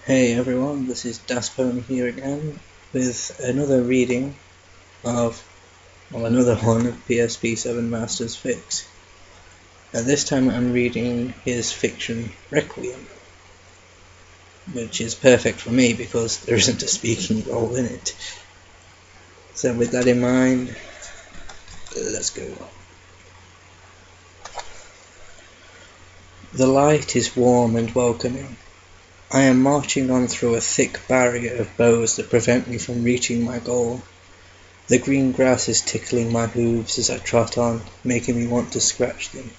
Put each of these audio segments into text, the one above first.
Hey everyone, this is Daspony here again with another reading of, another one of PSP7 Master's Fics. This time I'm reading his fiction Requiem, which is perfect for me because there isn't a speaking role in it. So with that in mind, let's go. The light is warm and welcoming. I am marching on through a thick barrier of boughs that prevent me from reaching my goal. The green grass is tickling my hooves as I trot on, making me want to scratch them.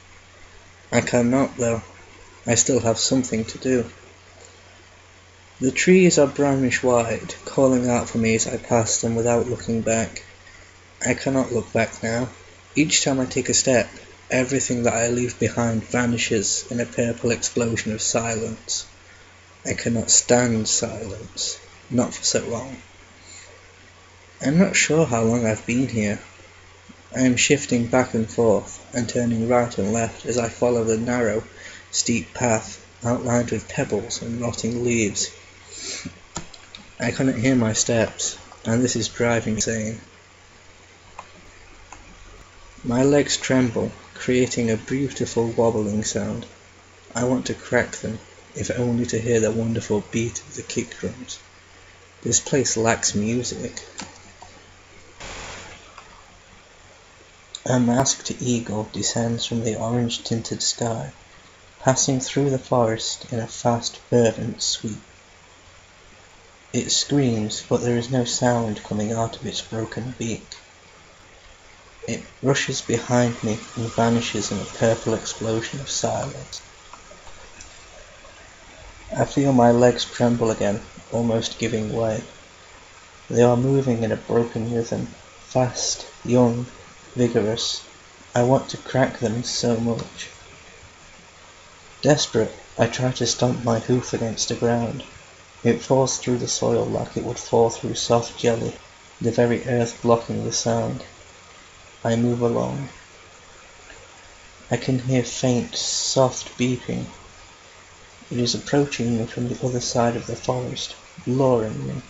I cannot though. I still have something to do. The trees are brownish wide, calling out for me as I pass them without looking back. I cannot look back now. Each time I take a step, everything that I leave behind vanishes in a purple explosion of silence. I cannot stand silence, not for so long. I'm not sure how long I've been here. I am shifting back and forth and turning right and left as I follow the narrow, steep path outlined with pebbles and rotting leaves. I cannot hear my steps, and this is driving me insane. My legs tremble, creating a beautiful wobbling sound. I want to crack them, if only to hear the wonderful beat of the kick drums. This place lacks music. A masked eagle descends from the orange-tinted sky, passing through the forest in a fast, fervent sweep. It screams, but there is no sound coming out of its broken beak. It rushes behind me and vanishes in a purple explosion of silence. I feel my legs tremble again, almost giving way. They are moving in a broken rhythm, fast, young, vigorous. I want to crack them so much. Desperate, I try to stomp my hoof against the ground. It falls through the soil like it would fall through soft jelly, the very earth blocking the sound. I move along. I can hear faint, soft beeping. It is approaching me from the other side of the forest, luring me,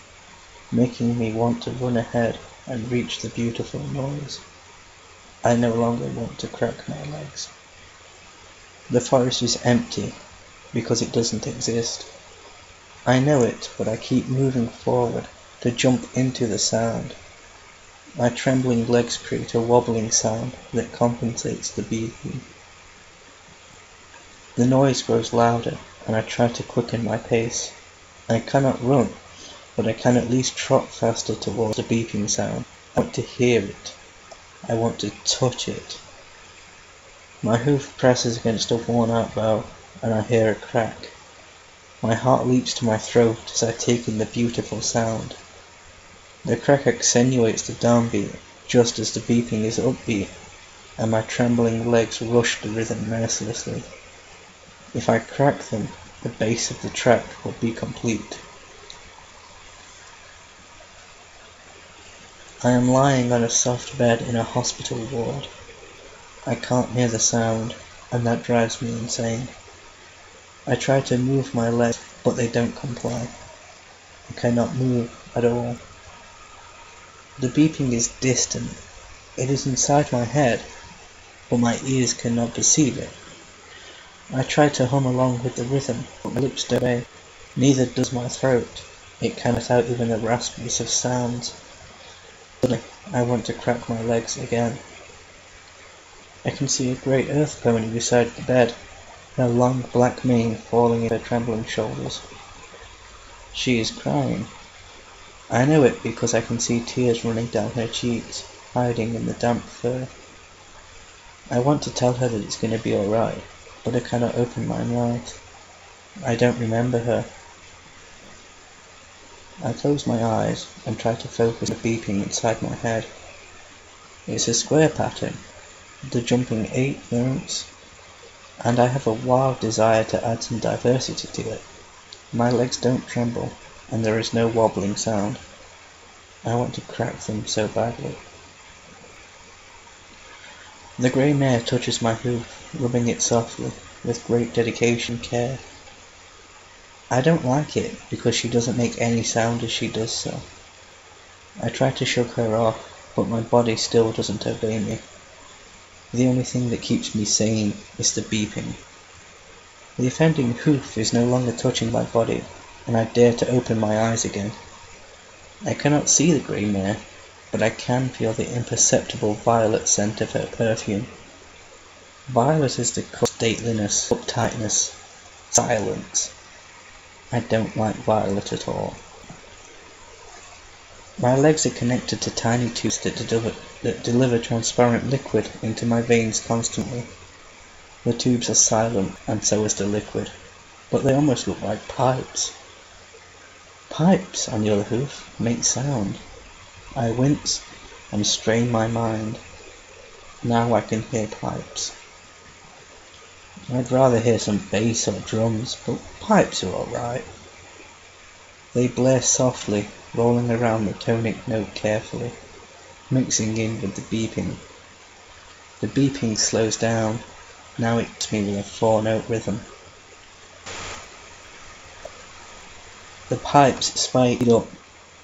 making me want to run ahead and reach the beautiful noise. I no longer want to crack my legs. The forest is empty, because it doesn't exist. I know it, but I keep moving forward to jump into the sound. My trembling legs create a wobbling sound that compensates the beating. The noise grows louder, and I try to quicken my pace. I cannot run, but I can at least trot faster towards the beeping sound. I want to hear it. I want to touch it. My hoof presses against a worn-out bough, and I hear a crack. My heart leaps to my throat as I take in the beautiful sound. The crack accentuates the downbeat, just as the beeping is upbeat, and my trembling legs rush the rhythm mercilessly. If I crack them, the base of the track will be complete. I am lying on a soft bed in a hospital ward. I can't hear the sound, and that drives me insane. I try to move my legs, but they don't comply. I cannot move at all. The beeping is distant. It is inside my head, but my ears cannot perceive it. I try to hum along with the rhythm, but my lips don't obey. Neither does my throat. It cannot out even the raspiest of sounds. Suddenly, I want to crack my legs again. I can see a grey earth pony beside the bed, her long black mane falling in her trembling shoulders. She is crying. I know it because I can see tears running down her cheeks, hiding in the damp fur. I want to tell her that it's going to be alright, but I cannot open my mouth. I don't remember her. I close my eyes and try to focus on the beeping inside my head. It's a square pattern, the jumping 8 notes, and I have a wild desire to add some diversity to it. My legs don't tremble, and there is no wobbling sound. I want to crack them so badly. The grey mare touches my hoof, rubbing it softly, with great dedication and care. I don't like it because she doesn't make any sound as she does so. I try to shrug her off, but my body still doesn't obey me. The only thing that keeps me sane is the beeping. The offending hoof is no longer touching my body, and I dare to open my eyes again. I cannot see the grey mare, but I can feel the imperceptible violet scent of her perfume. Violet is the colour of stateliness, uptightness, silence. I don't like violet at all. My legs are connected to tiny tubes that deliver transparent liquid into my veins constantly. The tubes are silent, and so is the liquid, but they almost look like pipes. Pipes, on the other hoof, make sound. I wince and strain my mind. Now I can hear pipes. I'd rather hear some bass or drums, but pipes are alright. They blare softly, rolling around the tonic note carefully, mixing in with the beeping. The beeping slows down. Now it hits me with a 4-note rhythm. The pipes speed up,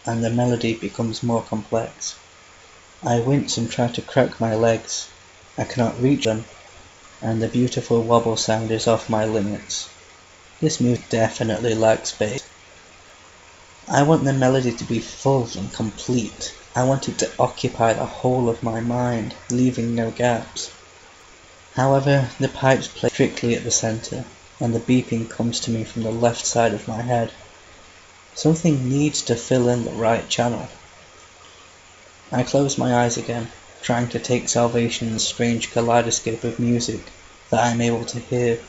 and the melody becomes more complex. I wince and try to crack my legs. I cannot reach them, and the beautiful wobble sound is off my limits. This music definitely lacks bass. I want the melody to be full and complete. I want it to occupy the whole of my mind, leaving no gaps. However, the pipes play strictly at the centre, and the beeping comes to me from the left side of my head. Something needs to fill in the right channel. I close my eyes again, trying to take salvation in the strange kaleidoscope of music that I am able to hear.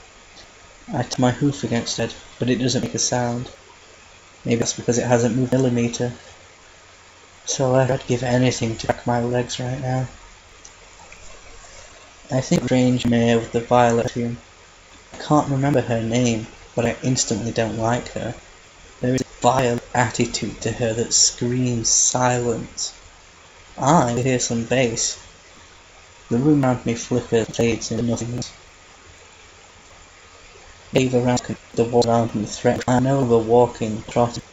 I tap my hoof against it, but it doesn't make a sound. Maybe that's because it hasn't moved a millimetre. So I'd give anything to crack my legs right now. I think strange mare with the violet perfume. I can't remember her name, but I instantly don't like her. There is a vile attitude to her that screams silence. I hear some bass. The room around me flickers and fades into nothingness. Wave around the wall around me threat. I am no longer walking, trotting.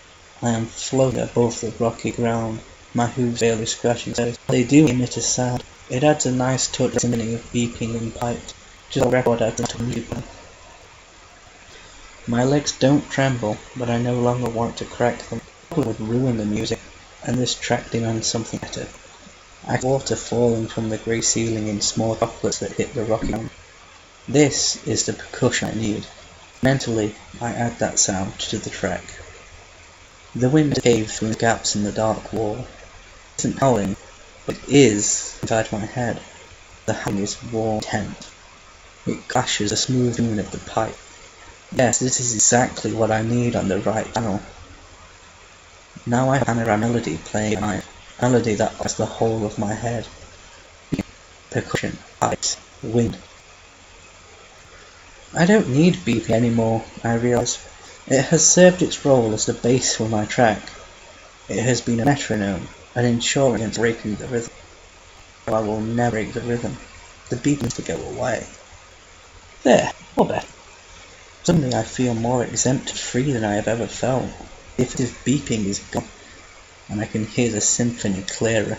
I am floating above the rocky ground, my hooves barely scratching the surface. They do emit a sound. It adds a nice touch of symphony of beeping and pipes, just a record adds to music. My legs don't tremble, but I no longer want to crack them. It would ruin the music, and this track demands something better. I see water falling from the grey ceiling in small droplets that hit the rocky ground. This is the percussion I need. Mentally, I add that sound to the track. The wind caves through gaps in the dark wall. It isn't howling, but it is inside my head. The howling is warm, intense. It clashes the smooth tune of the pipe. Yes, this is exactly what I need on the right channel. Now I have a melody playing in my melody that has the whole of my head. Percussion, pipes, wind. I don't need beeping anymore, I realise. It has served its role as the bass for my track. It has been a metronome, an insurance against breaking the rhythm. I will never break the rhythm. The beat needs to go away. There, or better. Suddenly I feel more exempt and free than I have ever felt. The effective beeping is gone, and I can hear the symphony clearer.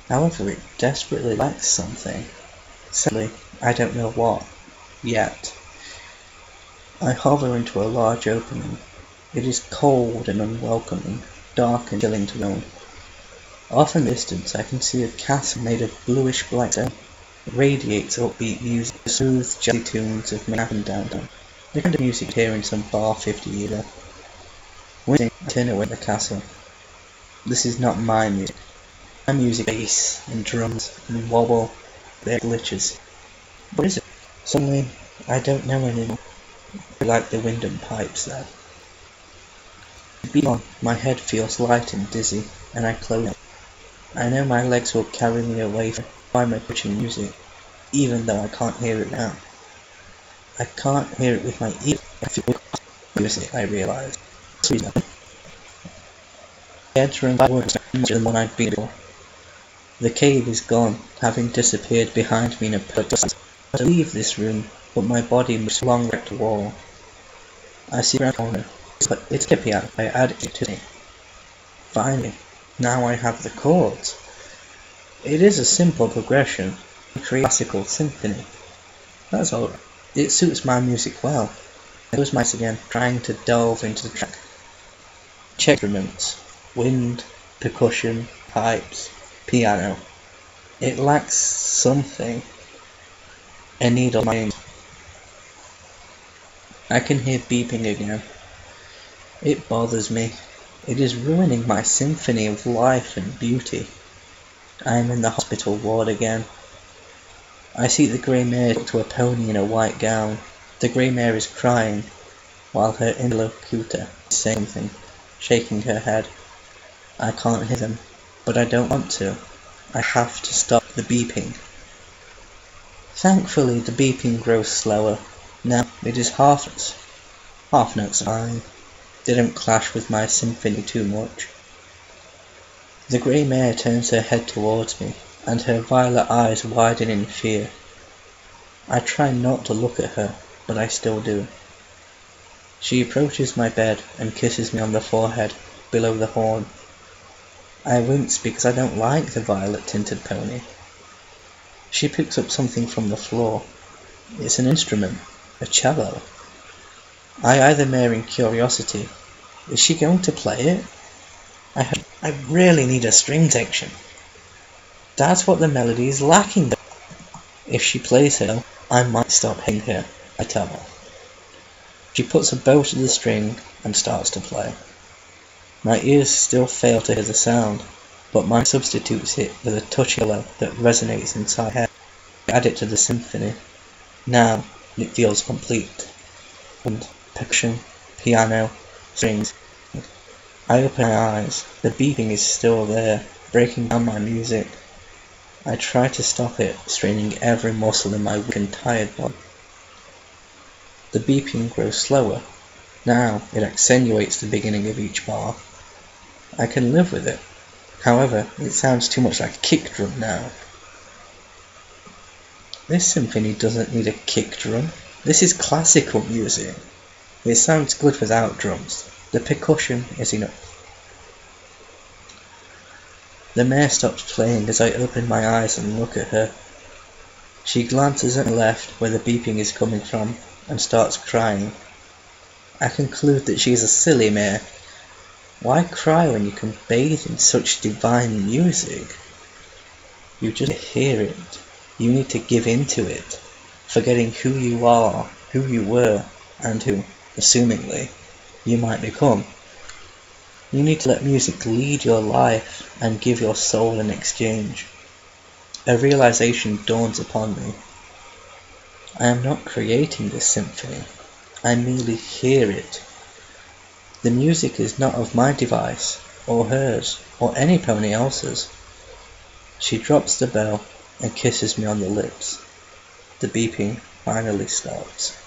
However, it desperately lacks something. Sadly, I don't know what. Yet. I hover into a large opening. It is cold and unwelcoming, dark and chilling to know. Off in the distance I can see a castle made of bluish black stone. It radiates upbeat music, the smooth, jazzy tunes of Manhattan downtown. The kind of music here in some bar 50 years ago. Wincing, I turn away from the castle. This is not my music. My music is bass and drums and wobble, they're glitches. What is it? Suddenly, I don't know anymore. I like the wind and pipes there. Beyond, my head feels light and dizzy, and I close it. I know my legs will carry me away from my pitching music, even though I can't hear it now. I can't hear it with my ears. I feel music, I realise. Entering works much than one I'd been before. The cave is gone, having disappeared behind me in a perfect silence. I leave this room, but my body must long wreck the wall. I see around the corner, but it's a piano. I add it to me. Finally, now I have the chords. It is a simple progression, a classical symphony. That's all right. It suits my music well. I close my eyes again, trying to delve into the track. Check instruments, wind, percussion, pipes, piano. It lacks something. A needle in my ear. I can hear beeping again. It bothers me. It is ruining my symphony of life and beauty. I am in the hospital ward again. I see the grey mare talk to a pony in a white gown. The grey mare is crying, while her interlocutor is saying something, shaking her head. I can't hear them, but I don't want to. I have to stop the beeping. Thankfully, the beeping grows slower. Now it is half notes. Half notes are fine. They don't clash with my symphony too much. The grey mare turns her head towards me, and her violet eyes widen in fear. I try not to look at her, but I still do. She approaches my bed and kisses me on the forehead, below the horn. I wince because I don't like the violet-tinted pony. She picks up something from the floor. It's an instrument, a cello. I eye the mare in curiosity. Is she going to play it? I really need a string section. That's what the melody is lacking. If she plays her, I might stop hitting her, I tell her. She puts a bow to the string and starts to play. My ears still fail to hear the sound, but mine substitutes it with a touchy melody that resonates inside her. I add it to the symphony. Now it feels complete. And percussion, piano, strings. I open my eyes. The beeping is still there, breaking down my music. I try to stop it, straining every muscle in my weak and tired body. The beeping grows slower. Now it accentuates the beginning of each bar. I can live with it. However, it sounds too much like a kick drum now. This symphony doesn't need a kick drum. This is classical music. It sounds good without drums. The percussion is enough. The mare stops playing as I open my eyes and look at her. She glances at the left where the beeping is coming from and starts crying. I conclude that she is a silly mare. Why cry when you can bathe in such divine music? You just hear it. You need to give into it, forgetting who you are, who you were, and who, assumingly, you might become. You need to let music lead your life and give your soul in exchange. A realization dawns upon me. I am not creating this symphony. I merely hear it. The music is not of my device, or hers, or any pony else's. She drops the bell and kisses me on the lips. The beeping finally stops.